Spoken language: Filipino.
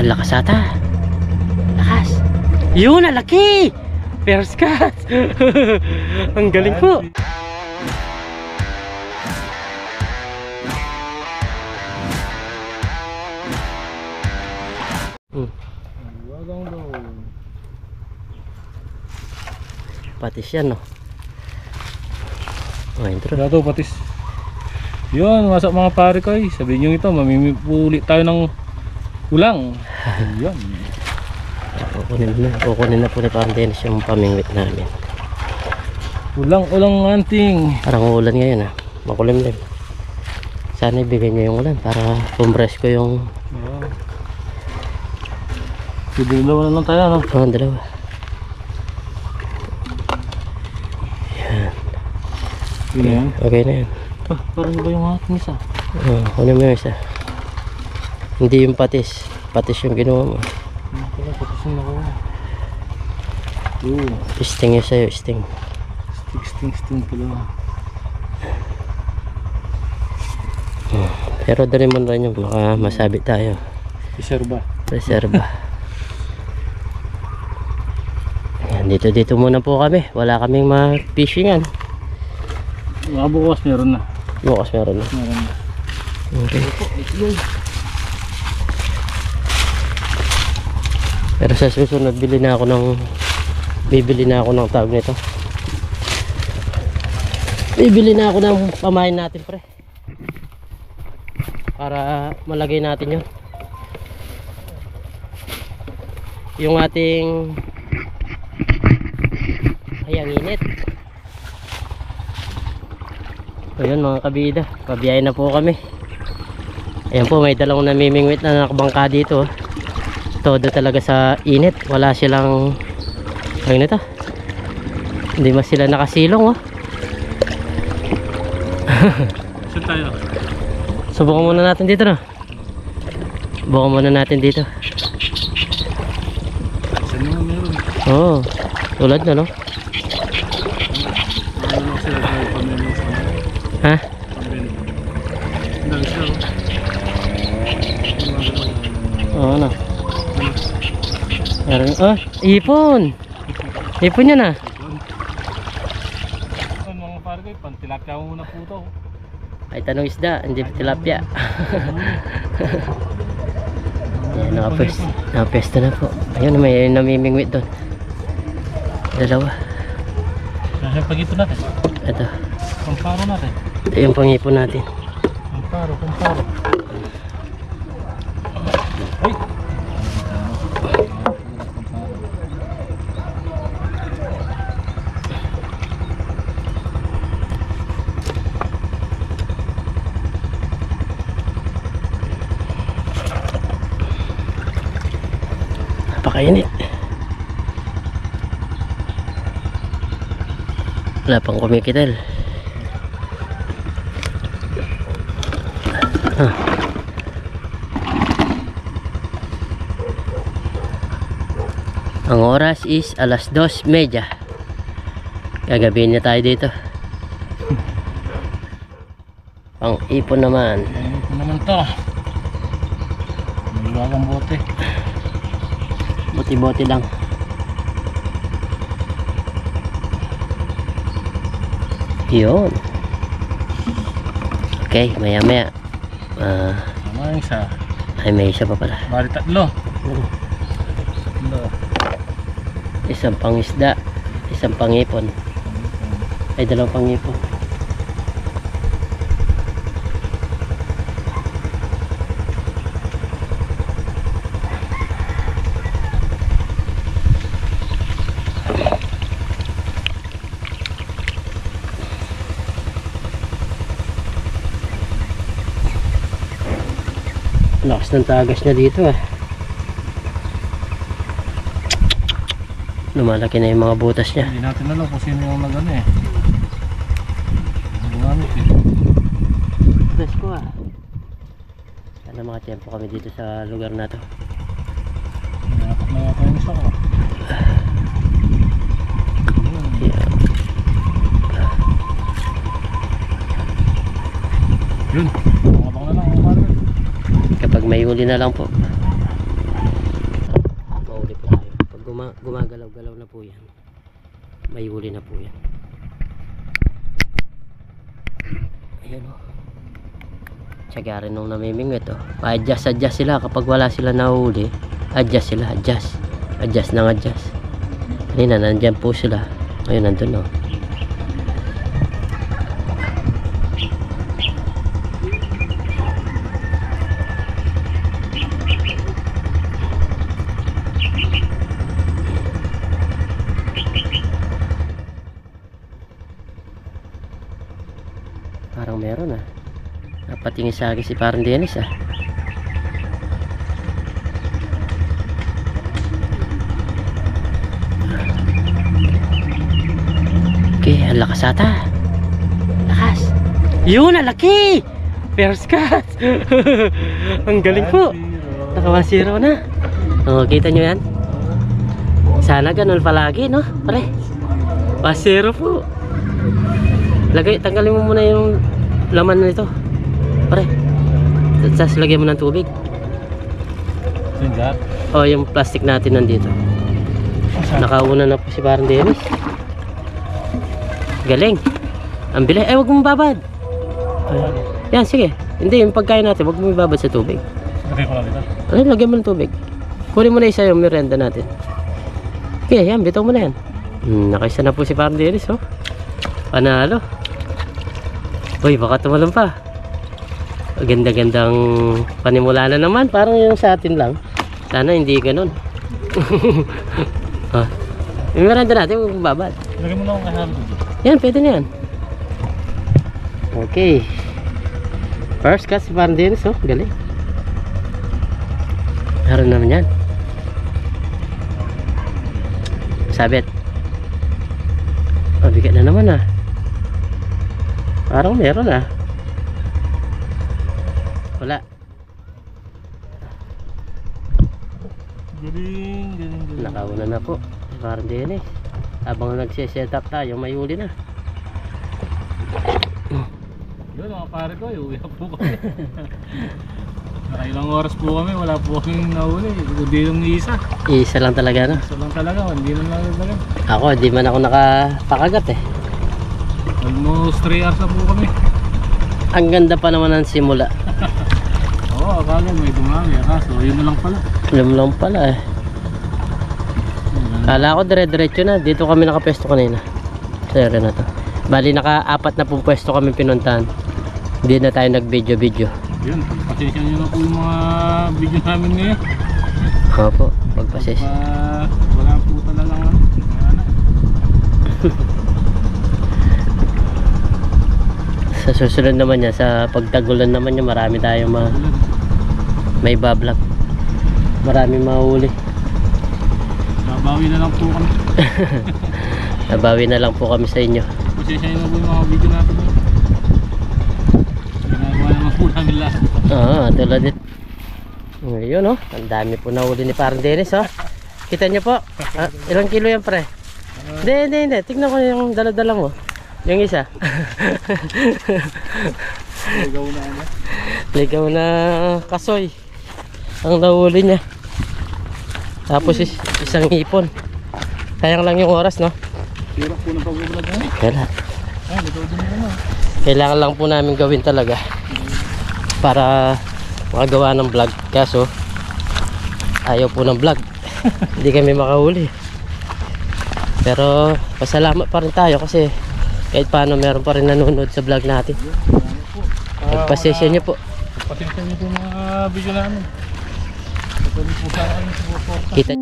Ang lakas ata. Lakas. Yun, ang laki. First cut. Ang galing po. Patis yan, no? Oh, intro. Dato patis. Yun, mga pare ko eh. Sabihin nyo ito, mamimipuli tayo ng ulang. Yun. Kukunin na po ni Parang Dennis yung pamingwit namin. Ulang anting. Parang ulan ngayon, ha? Makulimlim. Sana ibigay niya yung ulan para compress ko yung... Dalawa na lang tayo, no? Oh, dalawa. Yan. Okay na yan. Oh, parang iba yung aking isa. Kunin mo yung isa. Hindi yung patis. Patis yung ginawa mo. Patis yung nakuha. Sting yung sa'yo, sting. Sting pala. Pero dali mo na rin yung baka masabi tayo. Reserva. Yan, dito muna po kami. Wala kaming ma-fishingan. Bukas meron na. Okay. Pero sa susunod bibili na ako ng tawag nito. Bibili na ako ng pamain natin, pre. Para malagay natin 'yon. Yung ating ayang init. Ayun mga kabida, pabiyay na po kami. Ayan po, may dalawang namimingwit na nakabangka dito. Todo talaga sa init. Wala silang ano nito, hindi mas sila nakasilong. Saan tayo? Subukan muna natin dito, no? Subukan muna natin dito. Saan naman meron? Oo, tulad na, no? Ha? Oo na. Ipon! Ipon yan, ah. Mga pare ko, pantilapia mo muna po ito. Ay, tanong isda, hindi tilapia. Ayan, nakapwesto na po. Ayun, may namimingwit doon. Dalawa. Saan pag-ipon natin? Ito. Pamparo natin. Ito yung pangipon natin. Pamparo. Ay! Napakainit. Wala pang kumikital. Ang oras is alas 2:30. Gagabihin na tayo dito. Pang ipon naman. Ipon naman to. May iwagang bote. Bote lang. Yun. Okay, maya. May isa. Ay, may isa pa pala. Bali tatlo. Isang pangisda, isang pangipon. Ay, dalawang pangipon. Lakas ng tagas niya dito, ah. Lumalaki na yung mga butas niya. Hindi natin alam kung sino yung nagano eh. Gumamit eh. Presko, ah. Sana mga tiyempo kami dito sa lugar na to. Napak na yata yung isa ko. Yeah. Yun. Abang na lang. Kapag may huli na lang po. gumagalaw-galaw na po yan. May huli na po yan. Ayan o. Tsaga rin nung namimingwit o. Pa-adjust sila kapag wala sila nahuli. Adjust sila, adjust. Adjust ng adjust. Kanina nandyan po sila. Ngayon nandun o. Parang meron ah. Napatingin sa akin si parang Dennis ah. Okay, ang lakas ata. Lakas. Yun, ang laki. First cut. Ang galing po. Naka 1-0 na. Oh, kita nyo yan? Sana ganun palagi, no? Pare. 1-0 po. Tanggalin mo muna yung laman nito. Pare. Tapos lagyan mo ng tubig. Sinjar? Oh, yung plastic natin nandito. Nakauna na po si parang Dennis. Galing. Ang bilis. Wag mo babad. Yan, sige. Hindi, yung pagkain natin, wag mo ibabad sa tubig. Lagay ko lang dito. Lagyan mo ng tubig. Kunin mo na isa yung merienda natin. Okay, yan. Bitaw mo na yan. Nakaisa na po si parang Dennis, oh. Panalo. Uy, baka tumalon pa. Ganda-gandang panimula na naman. Parang yung sa atin lang. Sana hindi ganun. Ah. Yung merienda natin, huwag babad. Lagay mo na akong kahalo dito. Yan, pwede na yan. Okay. First cut si parang Dennis, oh. Galing. Meron naman yan. Sabit. Bigat na naman ah. Parang meron ah. Wala. Galing. Nakauna na po. Parang Dennis. Habang nagsiset up tayo, may huli na. Yun mga pare ko, uwi na po kami. Nakailang oras po kami, wala po kaming nahuli. Hindi yung isa. Isa lang talaga no. Isa lang talaga, hindi lang talaga. Ako, di man ako nakapakagat eh. Almost 3 hours na po kami. Ang ganda pa naman ng simula. Oo, akala may dumami. Kaso yun na lang pala. Alam lang pala eh. Kala ko dire-diretso na. Dito kami nakapwesto kanina. Sa area na to. Bali naka-4 na pong pwesto kami pinuntahan. Hindi na tayo nag-video. Yun, pasensya nyo na po yung mga video namin ngayon. Opo, pagpasensya. Wala po talaga nga. Sa susunod naman yan, sa pagtagulan naman yan, marami tayong may bablog. Marami mahuli. Babawi na lang po kami. Nabawi na lang po kami sa inyo. Pasensya nyo na po yung mga video natin. Ginagawa naman po namin lahat. Tulad nito. Ngayon oh, ang dami po nahuli ni parang Dennis oh. Kita nyo po. Ilang kilo yan pre? Hindi. Tignan ko yung dala-dala mo. Yung isa. Ligaw na kasoy. Ang nahuli niya. Tapos isang ipon. Sayang lang yung oras no. Hirap po na pag-vlog na. Kailangan lang po namin gawin talaga para makagawa ng vlog. Kaso ayaw po ng vlog. Hindi kami makahuli. Pero pasalamat pa rin tayo kasi kahit paano meron pa rin nanonood sa vlog natin. Pagpasensya nyo po. Pasensya nyo po mga video namin. Ito po sana kami sa Kita